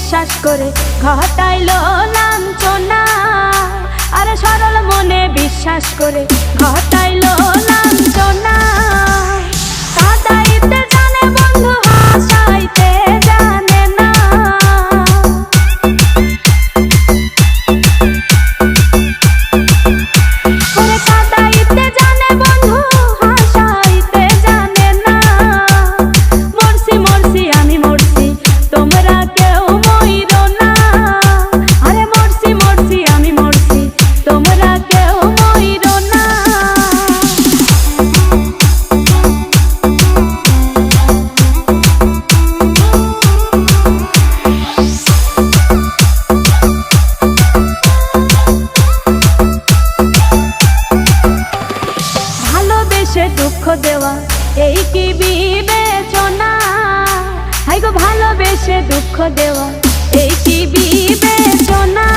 বিশ্বাস করে ঘটাইলো লাঞ্ছনা। আরে সরল মনে বিশ্বাস করে ঘটাইলো লাঞ্ছনা। কাঁদাইতে জানে বন্ধু, হাসাইতে জানে না। ওরে কাঁদাইতে জানে বন্ধু, হাসাইতে জানে না। মরছি মরছি আমি মরছি, তোমরা কেউ মইরো না। আরে মরছি মরছি আমি মরছি, তোমরা কেউ মইরো না। ভালোবেসে দুঃখ দেওয়া এই কি বিবেচনা? হাই গো ভালোবেসে দুঃখ দেওয়া এই কি বিবেচনা?